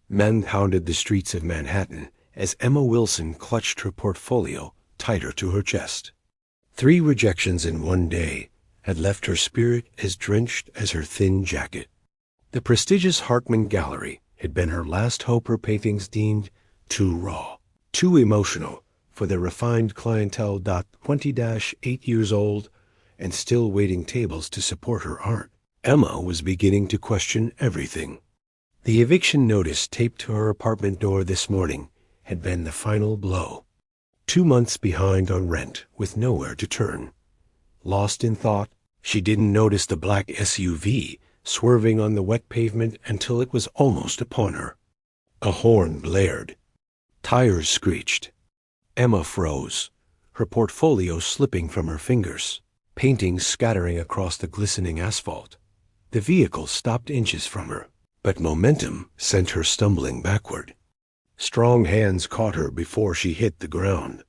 Men hounded the streets of Manhattan as Emma Wilson clutched her portfolio tighter to her chest. 3 rejections in one day had left her spirit as drenched as her thin jacket. The prestigious Hartman Gallery had been her last hope, her paintings deemed too raw, too emotional for the refined clientele. 20-8 years old and still waiting tables to support her art. Emma was beginning to question everything. The eviction notice taped to her apartment door this morning had been the final blow. 2 months behind on rent with nowhere to turn. Lost in thought, she didn't notice the black SUV swerving on the wet pavement until it was almost upon her. A horn blared. Tires screeched. Emma froze, her portfolio slipping from her fingers, paintings scattering across the glistening asphalt. The vehicle stopped inches from her, but momentum sent her stumbling backward. Strong hands caught her before she hit the ground.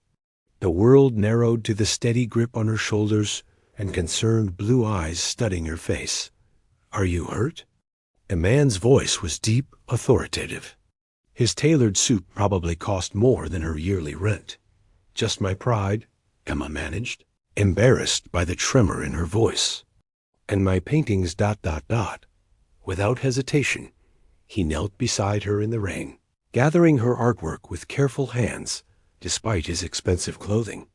The world narrowed to the steady grip on her shoulders and concerned blue eyes studying her face. "Are you hurt?" A man's voice was deep, authoritative. His tailored suit probably cost more than her yearly rent. "Just my pride," Emma managed, embarrassed by the tremor in her voice. "And my paintings. Without hesitation, he knelt beside her in the rain, gathering her artwork with careful hands, despite his expensive clothing.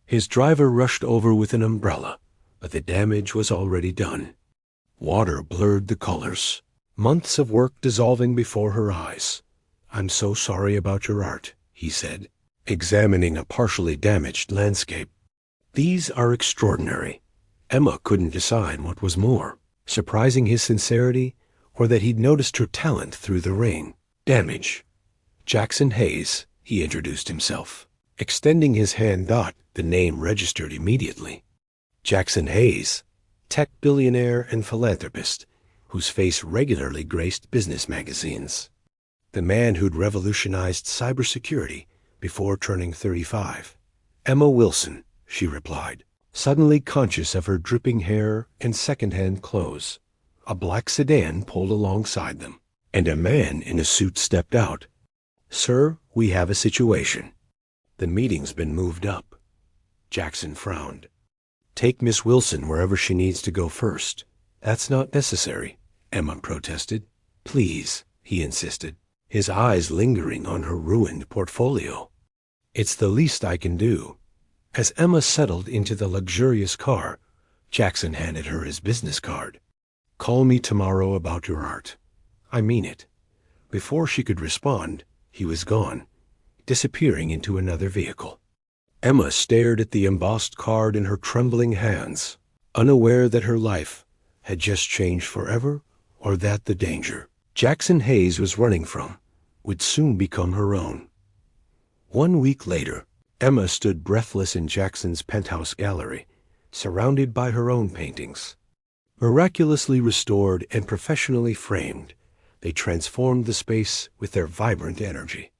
His driver rushed over with an umbrella, but the damage was already done. Water blurred the colors, months of work dissolving before her eyes. "I'm so sorry about your art," he said, examining a partially damaged landscape. "These are extraordinary." Emma couldn't decide what was more, surprising his sincerity or that he'd noticed her talent through the rain. "Damage. Jackson Hayes," he introduced himself, extending his hand. The name registered immediately. Jackson Hayes, tech billionaire and philanthropist, whose face regularly graced business magazines. The man who'd revolutionized cybersecurity before turning 35. "Emma Wilson," she replied, suddenly conscious of her dripping hair and second-hand clothes. A black sedan pulled alongside them, and a man in a suit stepped out. "Sir, we have a situation." "The meeting's been moved up." Jackson frowned. "Take Miss Wilson wherever she needs to go first." "That's not necessary," Emma protested. "Please," he insisted, his eyes lingering on her ruined portfolio. "It's the least I can do." As Emma settled into the luxurious car, Jackson handed her his business card. "Call me tomorrow about your art. I mean it." Before she could respond, he was gone, disappearing into another vehicle. Emma stared at the embossed card in her trembling hands, unaware that her life had just changed forever or that the danger Jackson Hayes was running from would soon become her own. 1 week later, Emma stood breathless in Jackson's penthouse gallery, surrounded by her own paintings. Miraculously restored and professionally framed, they transformed the space with their vibrant energy.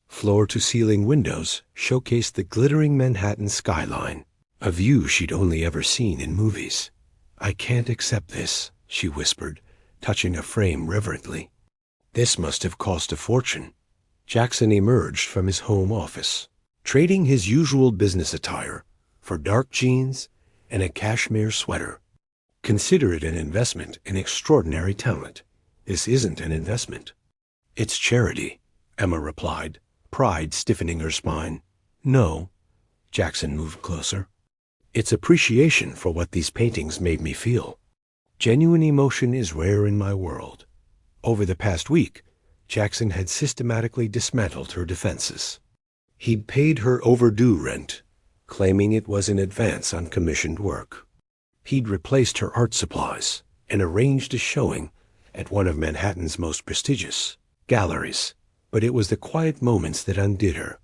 Floor-to-ceiling windows showcased the glittering Manhattan skyline, a view she'd only ever seen in movies. "I can't accept this," she whispered, touching a frame reverently. "This must have cost a fortune." Jackson emerged from his home office, trading his usual business attire for dark jeans and a cashmere sweater. "Consider it an investment in extraordinary talent." "This isn't an investment. It's charity," Emma replied, pride stiffening her spine. "No." Jackson moved closer. "It's appreciation for what these paintings made me feel. Genuine emotion is rare in my world." Over the past week, Jackson had systematically dismantled her defenses. He'd paid her overdue rent, claiming it was in advance on commissioned work. He'd replaced her art supplies and arranged a showing at one of Manhattan's most prestigious galleries. But it was the quiet moments that undid her,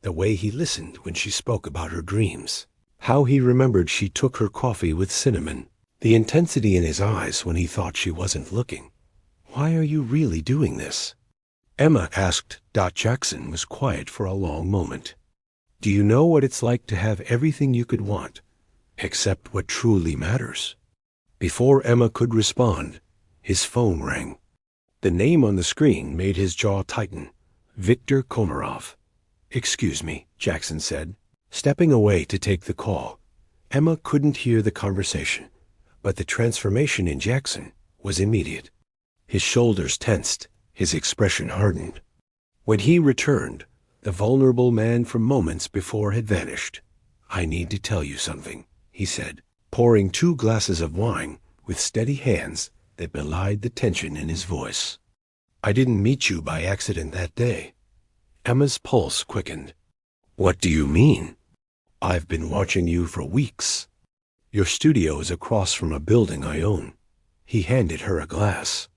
the way he listened when she spoke about her dreams, how he remembered she took her coffee with cinnamon, the intensity in his eyes when he thought she wasn't looking. "Why are you really doing this?" Emma asked. Jackson was quiet for a long moment. "Do you know what it's like to have everything you could want, except what truly matters?" Before Emma could respond, his phone rang. The name on the screen made his jaw tighten. Viktor Komarov. "Excuse me," Jackson said, stepping away to take the call. Emma couldn't hear the conversation, but the transformation in Jackson was immediate. His shoulders tensed, his expression hardened. When he returned, the vulnerable man from moments before had vanished. "I need to tell you something," he said, pouring 2 glasses of wine with steady hands that belied the tension in his voice. "I didn't meet you by accident that day." Emma's pulse quickened. "What do you mean?" "I've been watching you for weeks. Your studio is across from a building I own." He handed her a glass.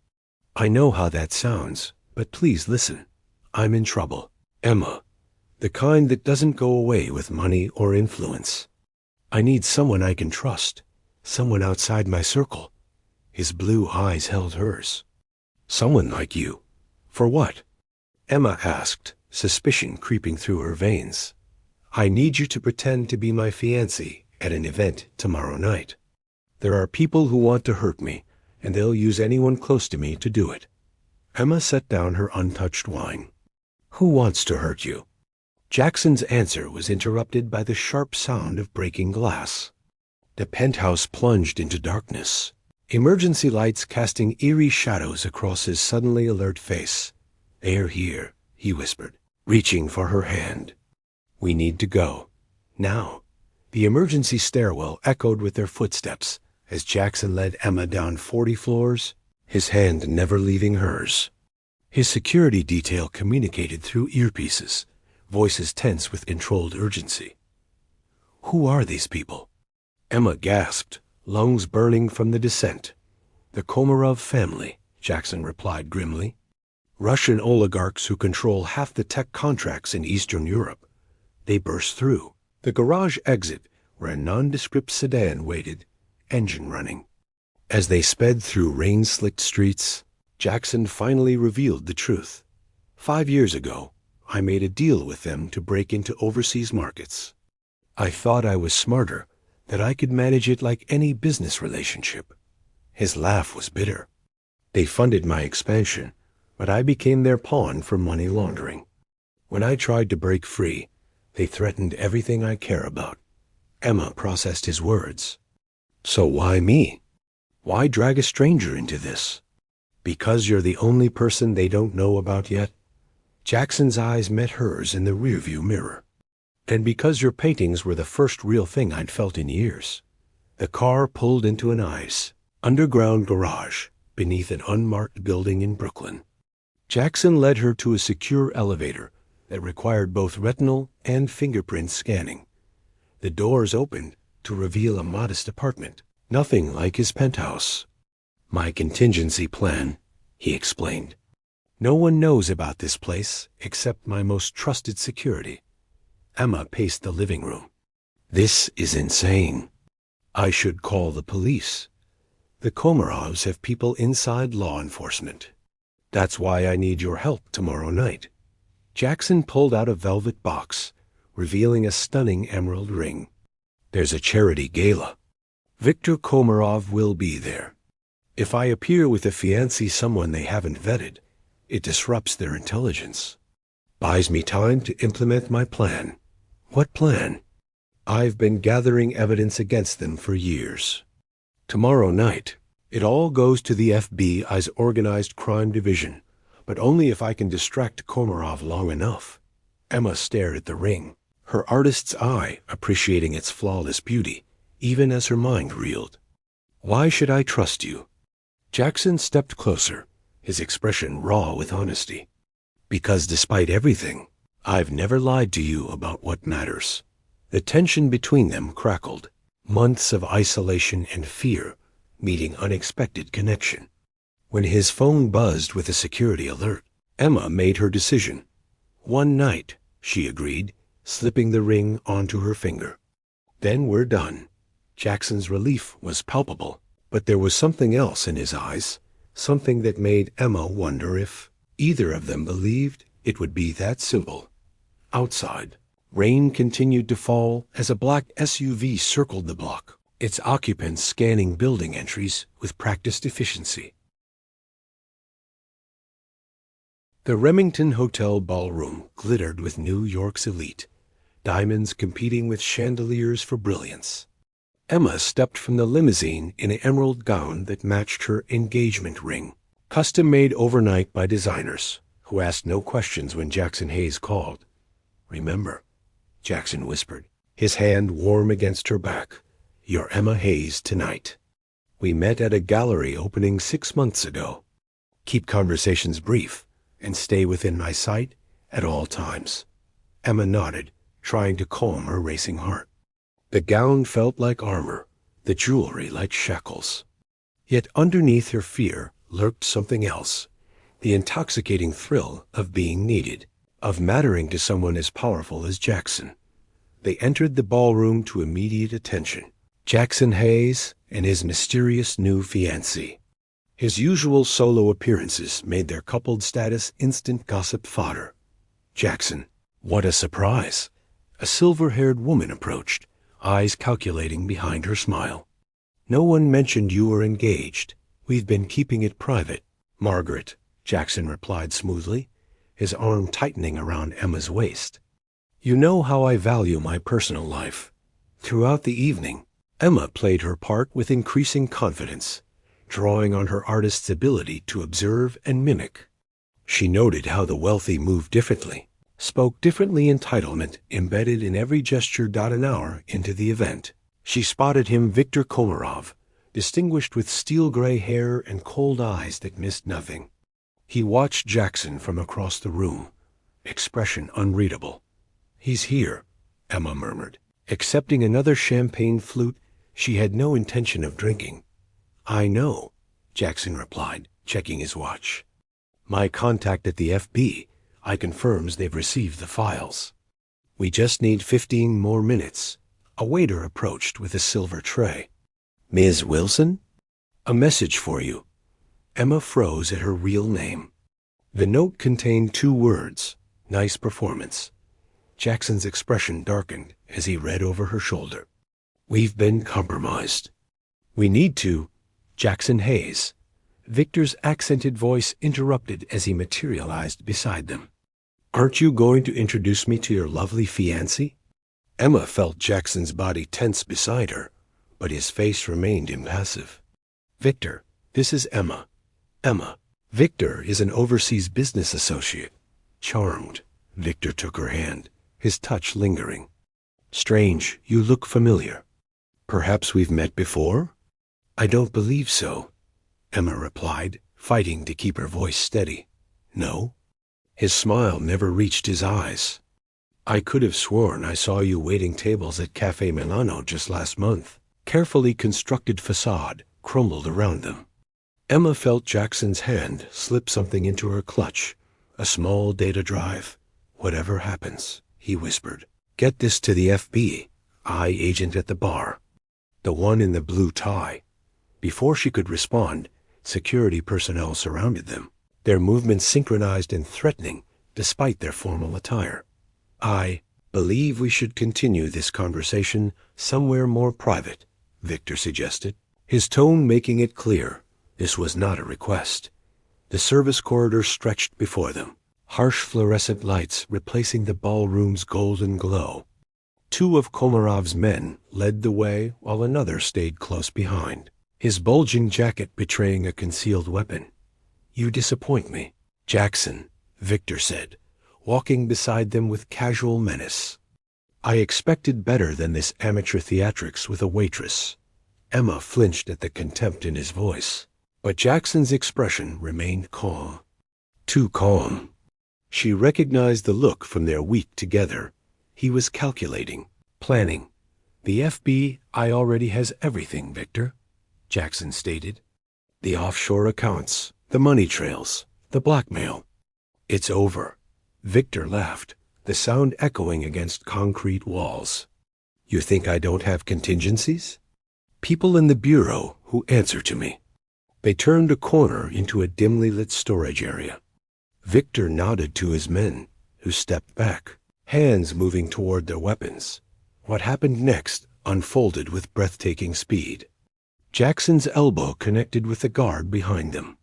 "I know how that sounds, but please listen. I'm in trouble. Emma, the kind that doesn't go away with money or influence. I need someone I can trust, someone outside my circle." His blue eyes held hers. "Someone like you? For what?" Emma asked, suspicion creeping through her veins. "I need you to pretend to be my fiancé at an event tomorrow night. There are people who want to hurt me, and they'll use anyone close to me to do it." Emma set down her untouched wine. "Who wants to hurt you?" Jackson's answer was interrupted by the sharp sound of breaking glass. The penthouse plunged into darkness, emergency lights casting eerie shadows across his suddenly alert face. "They're here," he whispered, reaching for her hand. "We need to go. Now." The emergency stairwell echoed with their footsteps as Jackson led Emma down 40 floors, his hand never leaving hers. His security detail communicated through earpieces, voices tense with controlled urgency. "Who are these people?" Emma gasped, lungs burning from the descent. "The Komarov family," Jackson replied grimly. "Russian oligarchs who control half the tech contracts in Eastern Europe. They burst through the garage exit where a nondescript sedan waited, engine running. As they sped through rain-slicked streets, Jackson finally revealed the truth. 5 years ago, I made a deal with them to break into overseas markets. I thought I was smarter, that I could manage it like any business relationship." His laugh was bitter. "They funded my expansion, but I became their pawn for money laundering. When I tried to break free, they threatened everything I care about." Emma processed his words. "So why me? Why drag a stranger into this?" "Because you're the only person they don't know about yet." Jackson's eyes met hers in the rearview mirror. "And because your paintings were the first real thing I'd felt in years." The car pulled into an underground garage beneath an unmarked building in Brooklyn. Jackson led her to a secure elevator that required both retinal and fingerprint scanning. The doors opened to reveal a modest apartment, nothing like his penthouse. "My contingency plan," he explained. "No one knows about this place except my most trusted security." Emma paced the living room. "This is insane. I should call the police. The Komarovs have people inside law enforcement. That's why I need your help tomorrow night." Jackson pulled out a velvet box, revealing a stunning emerald ring. "There's a charity gala. Viktor Komarov will be there. If I appear with a fiancé someone they haven't vetted, it disrupts their intelligence. Buys me time to implement my plan." "What plan?" "I've been gathering evidence against them for years. Tomorrow night, it all goes to the FBI's Organized Crime Division, but only if I can distract Komarov long enough." Emma stared at the ring, her artist's eye appreciating its flawless beauty, even as her mind reeled. "Why should I trust you?" Jackson stepped closer, his expression raw with honesty. "Because despite everything, I've never lied to you about what matters." The tension between them crackled, months of isolation and fear meeting unexpected connection. When his phone buzzed with a security alert, Emma made her decision. "One night," she agreed, slipping the ring onto her finger. "Then we're done." Jackson's relief was palpable, but there was something else in his eyes, something that made Emma wonder if either of them believed it would be that simple. Outside, rain continued to fall as a black SUV circled the block, its occupants scanning building entries with practiced efficiency. The Remington Hotel ballroom glittered with New York's elite, diamonds competing with chandeliers for brilliance. Emma stepped from the limousine in an emerald gown that matched her engagement ring, custom-made overnight by designers who asked no questions when Jackson Hayes called. "Remember," Jackson whispered, his hand warm against her back, "you're Emma Hayes tonight. We met at a gallery opening 6 months ago. Keep conversations brief and stay within my sight at all times." Emma nodded, trying to calm her racing heart. The gown felt like armor, the jewelry like shackles. Yet underneath her fear lurked something else, the intoxicating thrill of being needed, of mattering to someone as powerful as Jackson. They entered the ballroom to immediate attention. Jackson Hayes and his mysterious new fiancée. His usual solo appearances made their coupled status instant gossip fodder. "Jackson, what a surprise!" A silver-haired woman approached, eyes calculating behind her smile. "No one mentioned you were engaged. We've been keeping it private." "Margaret," Jackson replied smoothly, his arm tightening around Emma's waist. "You know how I value my personal life." Throughout the evening, Emma played her part with increasing confidence, drawing on her artist's ability to observe and mimic. She noted how the wealthy moved differently, spoke differently, entitlement embedded in every gesture. An hour into the event, she spotted him, Viktor Komarov, distinguished with steel-gray hair and cold eyes that missed nothing. He watched Jackson from across the room, expression unreadable. "He's here," Emma murmured, accepting another champagne flute she had no intention of drinking. "I know," Jackson replied, checking his watch. "My contact at the FBI confirms they've received the files. We just need 15 more minutes." A waiter approached with a silver tray. "Ms. Wilson? A message for you." Emma froze at her real name. The note contained 2 words, "Nice performance." Jackson's expression darkened as he read over her shoulder. "We've been compromised. We need to—" Jackson Hayes. Victor's accented voice interrupted as he materialized beside them. "Aren't you going to introduce me to your lovely fiancé?" Emma felt Jackson's body tense beside her, but his face remained impassive. "Victor, this is Emma." "Emma." Victor is an overseas business associate. Charmed, Victor took her hand, his touch lingering. "Strange, you look familiar. Perhaps we've met before?" "I don't believe so," Emma replied, fighting to keep her voice steady. "No?" His smile never reached his eyes. "I could have sworn I saw you waiting tables at Cafe Milano just last month." Carefully constructed facade crumbled around them. Emma felt Jackson's hand slip something into her clutch, a small data drive. "Whatever happens," he whispered, "get this to the FBI agent at the bar. The one in the blue tie." Before she could respond, security personnel surrounded them, their movements synchronized and threatening despite their formal attire. "I believe we should continue this conversation somewhere more private," Victor suggested, his tone making it clear this was not a request. The service corridor stretched before them, harsh fluorescent lights replacing the ballroom's golden glow. 2 of Komarov's men led the way while another stayed close behind, his bulging jacket betraying a concealed weapon. "You disappoint me, Jackson," Victor said, walking beside them with casual menace. "I expected better than this amateur theatrics with a waitress." Emma flinched at the contempt in his voice, but Jackson's expression remained calm. Too calm. She recognized the look from their week together. He was calculating, planning. "The FBI already has everything, Victor," Jackson stated. "The offshore accounts, the money trails, the blackmail. It's over." Victor laughed, the sound echoing against concrete walls. "You think I don't have contingencies?" "People in the bureau who answer to me." They turned a corner into a dimly lit storage area. Victor nodded to his men, who stepped back, hands moving toward their weapons. What happened next unfolded with breathtaking speed. Jackson's elbow connected with the guard behind them.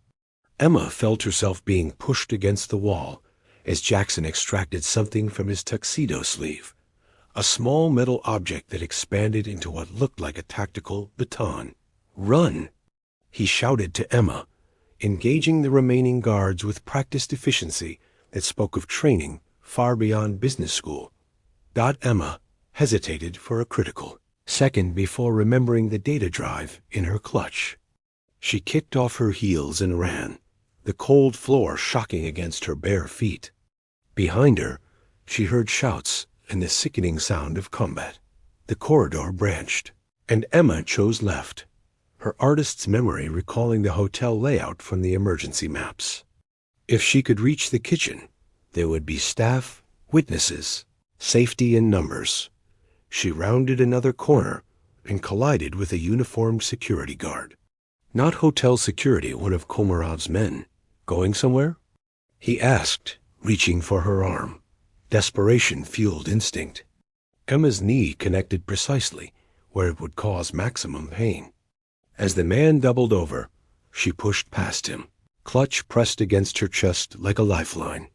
Emma felt herself being pushed against the wall as Jackson extracted something from his tuxedo sleeve, a small metal object that expanded into what looked like a tactical baton. "Run!" he shouted to Emma, engaging the remaining guards with practiced efficiency that spoke of training far beyond business school. Emma hesitated for a critical second before remembering the data drive in her clutch. She kicked off her heels and ran, the cold floor shocking against her bare feet. Behind her, she heard shouts and the sickening sound of combat. The corridor branched, and Emma chose left, her artist's memory recalling the hotel layout from the emergency maps. If she could reach the kitchen, there would be staff, witnesses, safety in numbers. She rounded another corner and collided with a uniformed security guard. Not hotel security, one of Komarov's men. "Going somewhere?" he asked, reaching for her arm. Desperation fueled instinct. Emma's knee connected precisely where it would cause maximum pain. As the man doubled over, she pushed past him, clutch pressed against her chest like a lifeline.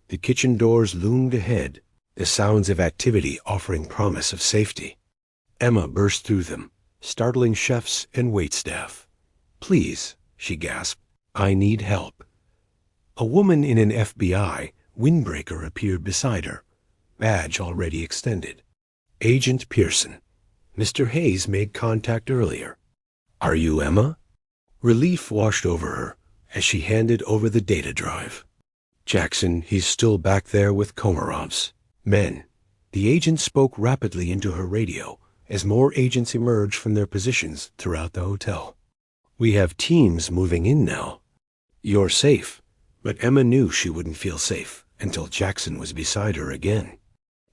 The kitchen doors loomed ahead, the sounds of activity offering promise of safety. Emma burst through them, startling chefs and waitstaff. "Please," she gasped, "I need help." A woman in an FBI windbreaker appeared beside her, badge already extended. "Agent Pearson. Mr. Hayes made contact earlier." "Are you Emma?" Relief washed over her as she handed over the data drive. "Jackson, he's still back there with Komarov's men." The agent spoke rapidly into her radio as more agents emerged from their positions throughout the hotel. "We have teams moving in now. You're safe." But Emma knew she wouldn't feel safe until Jackson was beside her again.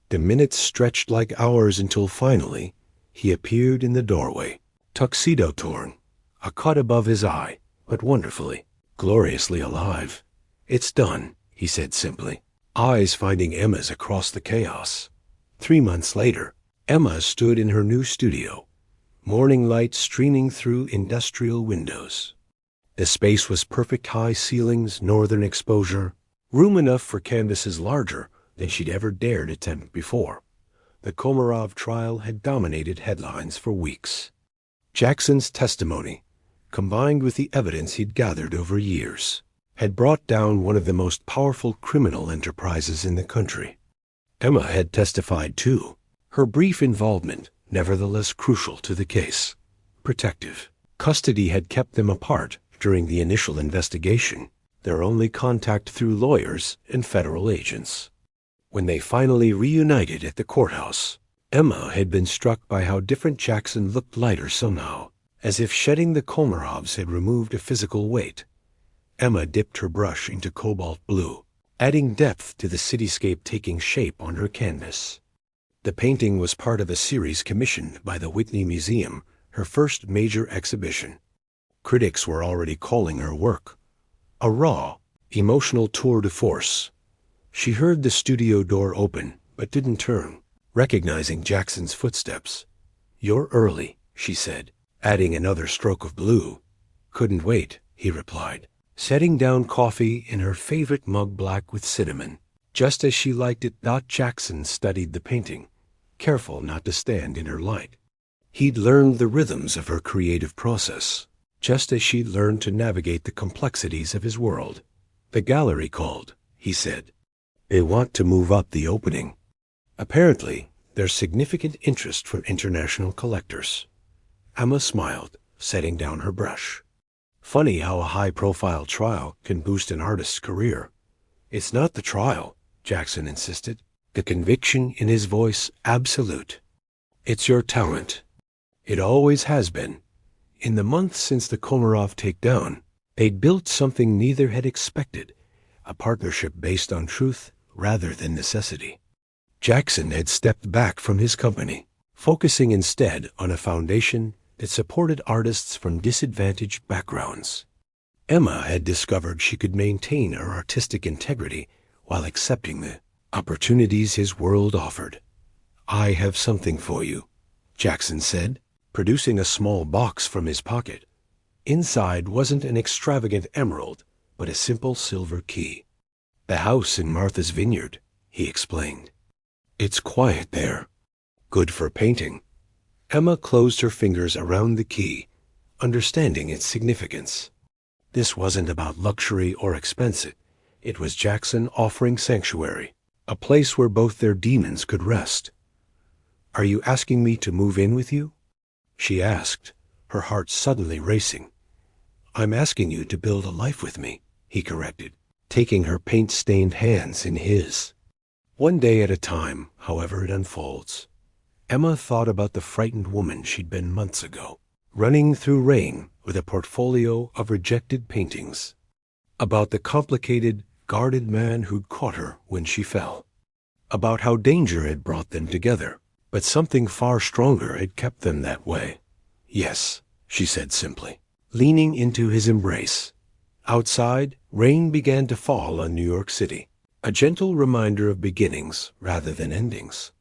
The minutes stretched like hours until finally he appeared in the doorway, tuxedo torn, a cut above his eye, but wonderfully, gloriously alive. "It's done," he said simply, eyes finding Emma's across the chaos. 3 months later, Emma stood in her new studio, morning light streaming through industrial windows. The space was perfect, high ceilings, northern exposure, room enough for canvases larger than she'd ever dared attempt before. The Komarov trial had dominated headlines for weeks. Jackson's testimony, combined with the evidence he'd gathered over years, had brought down one of the most powerful criminal enterprises in the country. Emma had testified too, her brief involvement nevertheless crucial to the case. Protective custody had kept them apart during the initial investigation, their only contact through lawyers and federal agents. When they finally reunited at the courthouse, Emma had been struck by how different Jackson looked, lighter somehow, as if shedding the Komarovs had removed a physical weight. Emma dipped her brush into cobalt blue, adding depth to the cityscape taking shape on her canvas. The painting was part of a series commissioned by the Whitney Museum, her first major exhibition. Critics were already calling her work a raw, emotional tour de force. She heard the studio door open, but didn't turn, recognizing Jackson's footsteps. "You're early," she said, adding another stroke of blue. "Couldn't wait," he replied, setting down coffee in her favorite mug black with cinnamon, just as she liked it. Jackson studied the painting, careful not to stand in her light. He'd learned the rhythms of her creative process, just as she'd learned to navigate the complexities of his world. "The gallery called," he said. "They want to move up the opening. Apparently, there's significant interest from international collectors." Emma smiled, setting down her brush. Funny how a high-profile trial can boost an artist's career. "It's not the trial," Jackson insisted, the conviction in his voice absolute. "It's your talent. It always has been." In the months since the Komarov takedown, they'd built something neither had expected, a partnership based on truth rather than necessity. Jackson had stepped back from his company, focusing instead on a foundation that supported artists from disadvantaged backgrounds. Emma had discovered she could maintain her artistic integrity while accepting the opportunities his world offered. "I have something for you," Jackson said, producing a small box from his pocket. Inside wasn't an extravagant emerald, but a simple silver key. "The house in Martha's Vineyard," he explained. "It's quiet there. Good for painting." Emma closed her fingers around the key, understanding its significance. This wasn't about luxury or expense. It was Jackson offering sanctuary, a place where both their demons could rest. "Are you asking me to move in with you?" she asked, her heart suddenly racing. "I'm asking you to build a life with me," he corrected, taking her paint-stained hands in his. One day at a time, however it unfolds. Emma thought about the frightened woman she'd been months ago, running through rain with a portfolio of rejected paintings. About the complicated, guarded man who'd caught her when she fell. About how danger had brought them together, but something far stronger had kept them that way. "Yes," she said simply, leaning into his embrace. Outside, rain began to fall on New York City, a gentle reminder of beginnings rather than endings.